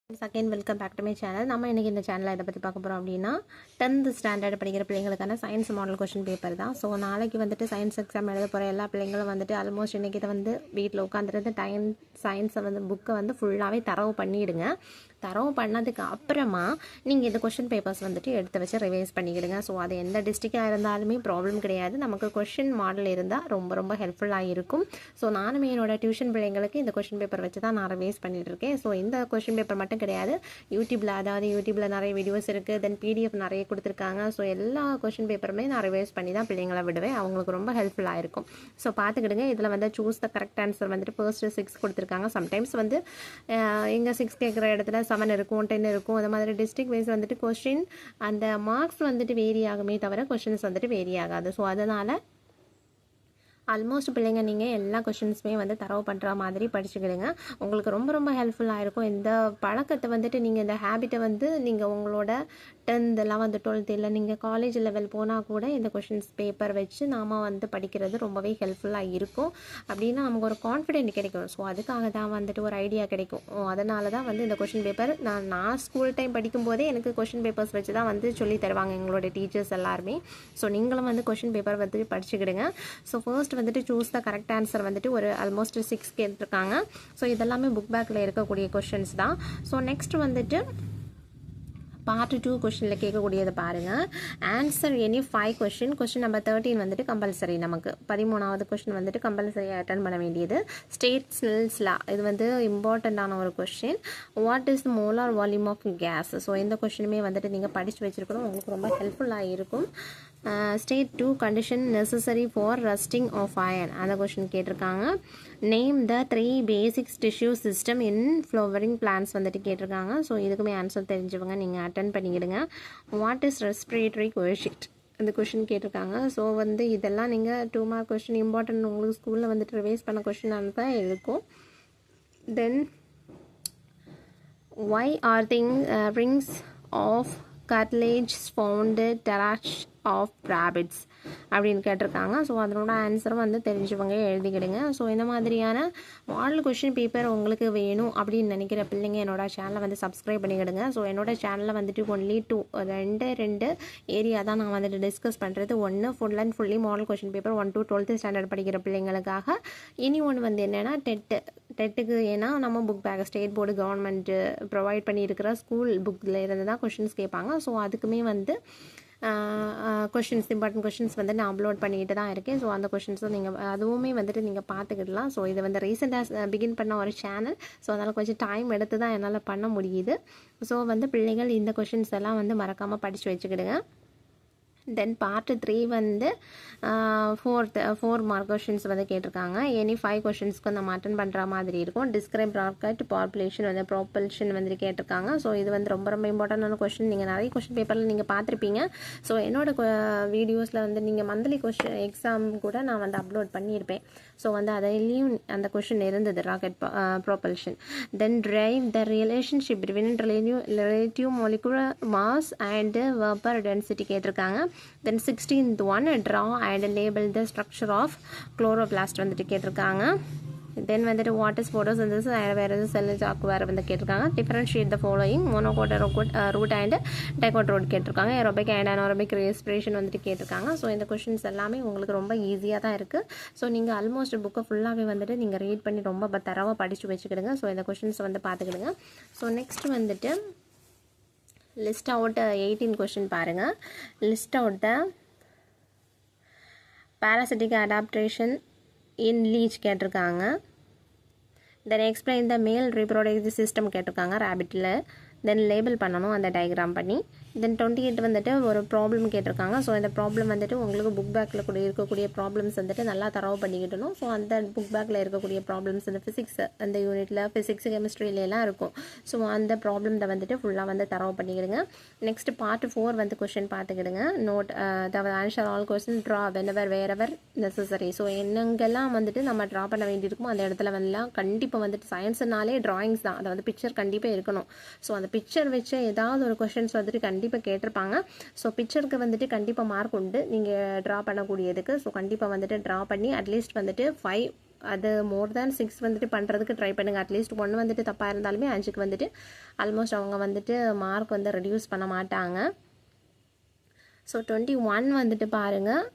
Again, welcome back to my channel. நம்ம இன்னைக்கு இந்த சேனல்ல இத பத்தி பார்க்க போறோம் அப்படினா 10th ஸ்டாண்டர்ட் படிக்கிற பிள்ளைகளுக்கான சயின்ஸ் மாடல் क्वेश्चन பேப்பர் தான். சோ நாளைக்கு வந்துட்டு சயின்ஸ் எக்ஸாம் எழுத போற எல்லா பிள்ளைங்களும் வந்துட்டு ஆல்மோஸ்ட் இன்னைக்கு இத வந்து வீட்ல உட்கார்ந்திருந்து டைம் சயின்ஸ் வந்து புக்க வந்து ஃபுல்லாவே தரவு பண்ணிடுங்க. தரவு பண்ணதுக்கு அப்புறமா நீங்க இந்த क्वेश्चन பேப்பர்ஸ் வந்துட்டு எடுத்து வச்சு ரிவைஸ் பண்ணிடுங்க. சோ அது எந்த டிஸ்ட்ரிக்டா இருந்தாலுமே ப்ராப்ளம் கிடையாது. நமக்கு क्वेश्चन மாடல் இருந்தா ரொம்ப ஹெல்ப்ஃபுல்லா இருக்கும். சோ நானும் என்னோட டியூஷன் பிள்ளைங்களுக்கு இந்த क्वेश्चन பேப்பர் வச்சு தான் நான் ரிவைஸ் பண்ணிட்டு இருக்கேன். சோ இந்த क्वेश्चन பேப்பர் மட்டும் கிடையாது. யூடியூப்ல யூடியூப்ல நிறைய வீடியோஸ் இருக்கு. தென் PDF நிறைய கொடுத்திருக்காங்க. சோ எல்லா क्वेश्चन பேப்பருமே நான் ரிவைஸ் பண்ணி தான் பிள்ளைங்களை விடுவேன். அவங்களுக்கு ரொம்ப ஹெல்ப்ஃபுல்லா இருக்கும். சோ பாத்துக்கிடுங்க. இதுல வந்து சூஸ் தி கரெக்ட் ஆன்சர் வந்துட்டு ஃபர்ஸ்ட் 6 கொடுத்திருக்காங்க. சம்டைம்ஸ் வந்து எங்க 6 கேக்குற இடத்துல 7 இருக்கும் 10 இருக்கும். அந்த மாதிரி டிஸ்ட்ரிக்ட் வைஸ் வந்துட்டு क्वेश्चन அந்த மார்க்ஸ் வந்துட்டு வேரி ஆகுமே தவிர क्वेश्चंस வந்துட்டு வேரி ஆகாது. சோ அதனால ஆல்மோஸ்ட் பிள்ளைங்க நீங்கள் எல்லா கொஷின்ஸுமே வந்து தரவு பண்ணுற மாதிரி படிச்சுக்கிடுங்க. உங்களுக்கு ரொம்ப ஹெல்ப்ஃபுல்லாக இருக்கும். இந்த பழக்கத்தை வந்துட்டு நீங்கள் இந்த ஹேபிட்டை வந்து நீங்கள் உங்களோட 10th 11th 12th இல்லை நீங்கள் காலேஜ் லெவல் போனால் கூட இந்த கொஷின்ஸ் பேப்பர் வச்சு நாம் வந்து படிக்கிறது ரொம்பவே ஹெல்ப்ஃபுல்லாக இருக்கும். அப்படின்னா நமக்கு ஒரு கான்ஃபிடென்ட் கிடைக்கும். ஸோ அதுக்காக தான் வந்துட்டு ஒரு ஐடியா கிடைக்கும். அதனால தான் வந்து இந்த கொஷின் பேப்பர் நான் ஸ்கூல் டைம் படிக்கும்போதே எனக்கு கொஷின் பேப்பர்ஸ் வச்சு தான் வந்து சொல்லி தருவாங்க எங்களோட டீச்சர்ஸ் எல்லாருமே. ஸோ நீங்களும் வந்து கொஷின் பேப்பர் வந்து படிச்சுக்கிடுங்க. ஸோ ஃபர்ஸ்ட் வந்துட்டு சூஸ் த கரெக்ட் ஆன்சர் வந்துட்டு ஒரு ஆல்மோஸ்ட் 6 கேட்டிருக்காங்க. ஸோ இதெல்லாமே புக் பேக்கில் இருக்கக்கூடிய கொஷின்ஸ் தான். ஸோ நெக்ஸ்ட் வந்துட்டு பார்ட் 2 கொஷினில் கேட்கக்கூடியது பாருங்கள். ஆன்சர் எனி 5 கொஷின் நம்பர் 13 வந்துட்டு கம்பல்சரி. நமக்கு 13வது கொஷின் வந்துட்டு கம்பல்சரி அட்டன் பண்ண வேண்டியது. ஸ்டேட் ஸ்னெல்ஸ் லா இது வந்து இம்பார்ட்டண்ட்டான ஒரு question. What is the molar volume of gas? So இந்த கொஷினுமே வந்துட்டு நீங்கள் படித்து வச்சுருக்கணும். உங்களுக்கு ரொம்ப ஹெல்ப்ஃபுல்லாக இருக்கும். State 2 condition necessary for rusting of iron அந்த கொஷின் கேட்டிருக்காங்க. Name the 3 basics tissue system in flowering plants வந்துட்டு கேட்டிருக்காங்க. ஸோ இதுக்குமே ஆன்சர் தெரிஞ்சவங்க நீங்கள் அட்டன் பண்ணிக்கிடுங்க. வாட் இஸ் ரெஸ்பிரேட்டரி கோஎஃபிஷியன்ட் இந்த கொஷின் கேட்டிருக்காங்க. ஸோ வந்து இதெல்லாம் நீங்கள் 2 மார்க் கொஷின் இம்பார்ட்டன்ட் உங்களுக்கு ஸ்கூலில் வந்துட்டு ரிவைஸ் பண்ண கொஷினாக தான் இருக்கும். தென் why are rings of cartilage found terrace of rabbits அப்படின்னு கேட்டிருக்காங்க. ஸோ அதனோட ஆன்சரும் வந்து தெரிஞ்சவங்க எழுதிக்கிடுங்க. ஸோ இந்த மாதிரியான மாடல் கொஷின் பேப்பர் உங்களுக்கு வேணும் அப்படின்னு நினைக்கிற பிள்ளைங்க என்னோட சேனலை வந்து சப்ஸ்கிரைப் பண்ணிக்கிடுங்க. ஸோ என்னோட சேனலில் வந்துட்டு ஒன்லி 2 ஏரியா தான் நான் வந்துட்டு டிஸ்கஸ் பண்ணுறது. ஒன்று full and fully model question paper 1 to 12th standard படிக்கிற பிள்ளைங்களுக்காக. இனி ஒன்று வந்து என்னென்னா டெட்டுக்கு. ஏன்னா நம்ம book back state board government provide பண்ணியிருக்கிற ஸ்கூல் புக்கில் இருந்து தான் கொஷின்ஸ் கேட்பாங்க. ஸோ அதுக்குமே வந்து இம்பார்ட்டன்ட் கொஷின்ஸ் வந்து நான் அப்லோட் பண்ணிட்டு தான் இருக்கேன். ஸோ அந்த கொஷின்ஸும் நீங்கள் அதுவுமே வந்துட்டு நீங்கள் பார்த்துக்கிடலாம். ஸோ இது வந்து ரீசெண்டாக பிகின் பண்ண ஒரு சேனல். ஸோ அதனால் கொஞ்சம் டைம் எடுத்து தான் என்னால் பண்ண முடியுது. ஸோ வந்து பிள்ளைகள் இந்த கொஷின்ஸ் எல்லாம் வந்து மறக்காமல் படித்து வச்சுக்கிடுங்க. தென் பார்ட் 3 வந்து 4 மார்க் கொஷின்ஸ் வந்து கேட்டிருக்காங்க. எனி 5 கொஷின்ஸ்க்கு நம்ம அட்டன் பண்ணுற மாதிரி இருக்கும். டிஸ்கிரைப் ராக்கெட் பாப்புலேஷன் வந்து ப்ராப்பல்ஷன் வந்து கேட்டிருக்காங்க. ஸோ இது வந்து ரொம்ப இம்பார்ட்டண்டான கொஷின். நீங்கள் நிறைய கொஷின் பேப்பரில் நீங்கள் பார்த்துருப்பீங்க. ஸோ என்னோட வீடியோஸில் வந்து நீங்கள் மந்த்லி கொஷின் எக்ஸாம் கூட நான் வந்து அப்லோட் பண்ணியிருப்பேன். ஸோ வந்து அதிலையும் அந்த கொஷின் இருந்தது rocket propulsion. Then derive the relationship between relative molecular mass and vapour density கேட்டிருக்காங்க. Then 16th one, draw and label the structure of chloroplast வந்துட்டு கேட்டிருக்காங்க. தென் வந்துட்டு வாட் இஸ் photosynthesis வேறு எது செல் சாக்கு வேறு வந்து கேட்டிருக்காங்க. Differentiate the following monocot root and dicot root கேட்டிருக்காங்க. ஏரோபிக் அண்ட் அனாரோபிக் ரெஸ்பிரேஷன் வந்துட்டு கேட்டிருக்காங்க. ஸோ இந்த கொஷின்ஸ் எல்லாமே உங்களுக்கு ரொம்ப ஈஸியாக தான் இருக்குது. ஸோ நீங்கள் ஆல்மோஸ்ட் புக்கை ஃபுல்லாகவே வந்துட்டு நீங்கள் ரீட் பண்ணி ரொம்ப தரவாக படித்து வச்சுக்கிடுங்க. ஸோ இந்த கொஷின்ஸ் வந்து பார்த்துக்கிடுங்க. ஸோ நெக்ஸ்ட் வந்துட்டு லிஸ்ட் அவுட் 18 கொஷின் பாருங்கள். List out the parasitic adaptation in leech கேட்டிருக்காங்க. தென் எக்ஸ்பிளைன் த மேல் ரீப்ரொடக்டிவ் சிஸ்டம் கேட்டிருக்காங்க ரேபிட்டில். தென் லேபிள் பண்ணணும் அந்த டயக்ராம் பண்ணி. தென் 28 வந்துட்டு ஒரு ப்ராப்ளம் கேட்டிருக்காங்க. ஸோ இந்த ப்ராப்ளம் வந்துட்டு உங்களுக்கு புக் பேக்கில் கூட இருக்கக்கூடிய ப்ராப்ளம்ஸ் வந்துட்டு நல்லா தரவு பண்ணிக்கிட்டணும். ஸோ அந்த புக் பேக்கில் இருக்கக்கூடிய ப்ராப்ளம்ஸ் இந்த ஃபிசிக்ஸ் அந்த யூனிட்டில் ஃபிசிக்ஸ் கெமிஸ்ட்ரியிலலாம் இருக்கும். ஸோ அந்த ப்ராப்ளம் வந்துட்டு ஃபுல்லாக வந்து தரவு பண்ணிக்கிடுங்க. நெக்ஸ்ட் பார்ட் 4 வந்து கொஷின் பார்த்துக்கிடுங்க. நோட் அதாவது answer all question draw whenever wherever necessary. So என்னங்கெல்லாம் வந்துட்டு நம்ம ட்ரா பண்ண வேண்டியிருக்கும் அந்த இடத்துல வந்துலாம் கண்டிப்பாக வந்துட்டு சயின்ஸ்னாலே ட்ராயிங்ஸ் தான். அதை வந்து பிக்சர் கண்டிப்பாக இருக்கணும். ஸோ அந்த பிக்சர் வச்சு ஏதாவது ஒரு கொஷின்ஸ் வந்துட்டு கண்டிப்பாக கேட்டிருப்பாங்க. ஸோ பிக்சருக்கு வந்துட்டு கண்டிப்பாக மார்க் உண்டு நீங்கள் ட்ரா பண்ணக்கூடியதுக்கு. ஸோ கண்டிப்பாக வந்துட்டு ட்ரா பண்ணி அட்லீஸ்ட் வந்துட்டு 5 அது மோர் தேன் 6 வந்துட்டு பண்ணுறதுக்கு ட்ரை பண்ணுங்கள். அட்லீஸ்ட் 1 வந்துட்டு தப்பாக இருந்தாலுமே 5க்கு வந்துட்டு ஆல்மோஸ்ட் அவங்க வந்துட்டு மார்க் வந்து ரெடியூஸ் பண்ண மாட்டாங்க. ஸோ 21 வந்துட்டு பாருங்கள்.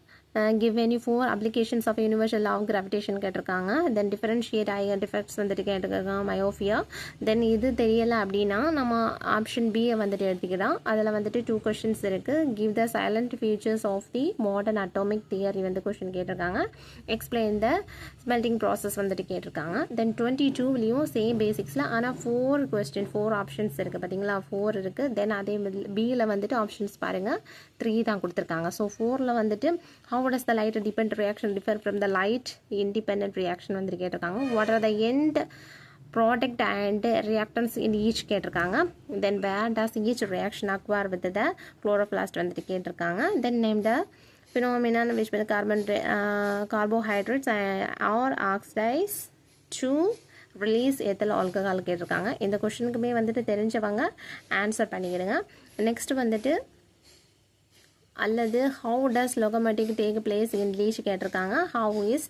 Give any 4 applications of universal law of gravitation கேட்டிருக்காங்க. தென் டிஃபரன்ஷியேட் ஐகன் டிஃபெக்ட்ஸ் வந்துட்டு கேட்டிருக்காங்க மயோஃபியா. தென் இது தெரியலை அப்படின்னா நம்ம ஆப்ஷன் பியை வந்துட்டு எடுத்துக்கலாம். அதில் வந்துட்டு 2 கொஷின்ஸ் இருக்குது. Give the salient features of the modern atomic theory வந்து கொஷின் கேட்டிருக்காங்க. எக்ஸ்பிளைன் த ஸ்மெல்டிங் ப்ராசஸ் வந்துட்டு கேட்டிருக்காங்க. தென் 22லையும் சேம் பேசிக்ஸில் ஆனால் 4 ஆப்ஷன்ஸ் இருக்குது பார்த்தீங்களா, 4 இருக்குது. தென் அதே பியில் வந்துட்டு ஆப்ஷன்ஸ் பாருங்கள் 3 தான் கொடுத்துருக்காங்க. ஸோ 4ல் வந்துட்டு how does the light dependent reaction differ from the light independent reaction வந்து கேட்டிருக்காங்க. what are the end product and reactants in each கேட்டிருக்காங்க. then where does each reaction occur with the chloroplast வந்துட்டு கேட்டிருக்காங்க. then name the phenomenon which the carbohydrates are oxidized to release ethyl alcohol கேட்டிருக்காங்க. இந்த கொஸ்டினுக்குமே வந்துட்டு தெரிஞ்சவங்க answer பண்ணிக்கிடுங்க. Next வந்துட்டு அல்லது how does logomatic take place in leech கேட்டிருக்காங்க. how is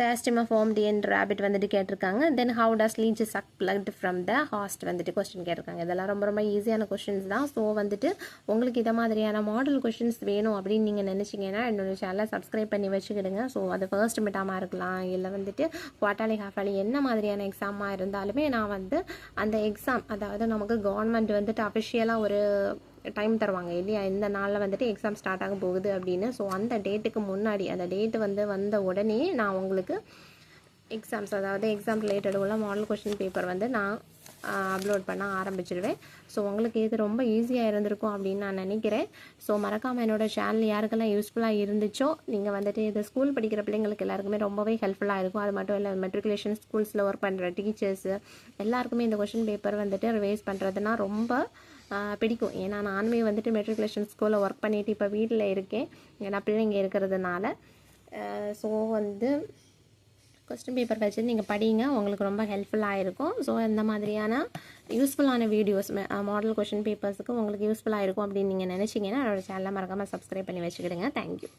diastema formed in rabbit வந்துட்டு கேட்டிருக்காங்க. then how does leech suck blood from the host வந்துட்டு கொஸ்டின் கேட்டிருக்காங்க. இதெல்லாம் ரொம்ப ரொம்ப ஈஸியான கொஸ்டின்ஸ் தான். ஸோ வந்துட்டு உங்களுக்கு இதை மாதிரியான மாடல் கொஸ்டின்ஸ் வேணும் அப்படின்னு நீங்கள் நினச்சிங்கன்னா என்னோடய சேனலை சப்ஸ்கிரைப் பண்ணி வச்சுக்கிடுங்க. ஸோ அது ஃபர்ஸ்ட் மிட்டாமாக இருக்கலாம், இல்லை வந்துட்டு குவார்ட்டர்லி ஹாஃபர்லி என்ன மாதிரியான எக்ஸாமாக இருந்தாலுமே நான் வந்து அந்த எக்ஸாம், அதாவது நமக்கு கவர்மெண்ட் வந்துட்டு அஃபிஷியலாக ஒரு டைம் தருவாங்க இல்லையா, இந்த நாளில் வந்துட்டு எக்ஸாம் ஸ்டார்ட் ஆக போகுது அப்படின்னு. ஸோ அந்த டேட்டுக்கு முன்னாடி, அந்த டேட்டு வந்த உடனே நான் உங்களுக்கு எக்ஸாம்ஸ், அதாவது எக்ஸாம் ரிலேட்டட் உள்ள மாடல் கொஸ்டின் பேப்பர் வந்து நான் அப்லோட் பண்ண ஆரம்பிச்சிடுவேன். ஸோ உங்களுக்கு இது ரொம்ப ஈஸியாக இருந்திருக்கும் அப்படின்னு நான் நினைக்கிறேன். ஸோ மறக்காமல் என்னோடய சேனல் யாருக்கெல்லாம் யூஸ்ஃபுல்லாக இருந்துச்சோ நீங்கள் வந்துட்டு இது ஸ்கூல் படிக்கிற பிள்ளைங்களுக்கு எல்லாருக்குமே ரொம்பவே ஹெல்ப்ஃபுல்லாக இருக்கும். அது மட்டும் இல்லை மெட்ரிகுலேஷன் ஸ்கூல்ஸில் ஒர்க் பண்ணுற டீச்சர்ஸு எல்லாருக்குமே இந்த கொஸ்டின் பேப்பர் வந்துட்டு ரிவைஸ் பண்ணுறதுனா ரொம்ப பிடிக்கும். ஏன்னா நானுமே வந்துட்டு மெட்ரிகுலேஷன் ஸ்கூலில் ஒர்க் பண்ணிவிட்டு இப்போ வீட்டில் இருக்கேன், ஏன்னா பிள்ளைங்க இருக்கிறதுனால. ஸோ வந்து கொஸ்டின் பேப்பர் வச்சு நீங்கள் படிங்க, உங்களுக்கு ரொம்ப ஹெல்ப்ஃபுல்லாக இருக்கும். ஸோ இந்த மாதிரியான யூஸ்ஃபுல்லான வீடியோஸ் மாடல் கொஸ்டின் பேப்பர்ஸுக்கு உங்களுக்கு யூஸ்ஃபுல்லாக இருக்கும் அப்படின்னு நீங்கள் நினச்சிங்கன்னா என்னோடய சேனலை மறக்காமல் சப்ஸ்கிரைப் பண்ணி வச்சுக்கிடுங்க. தேங்க்யூ.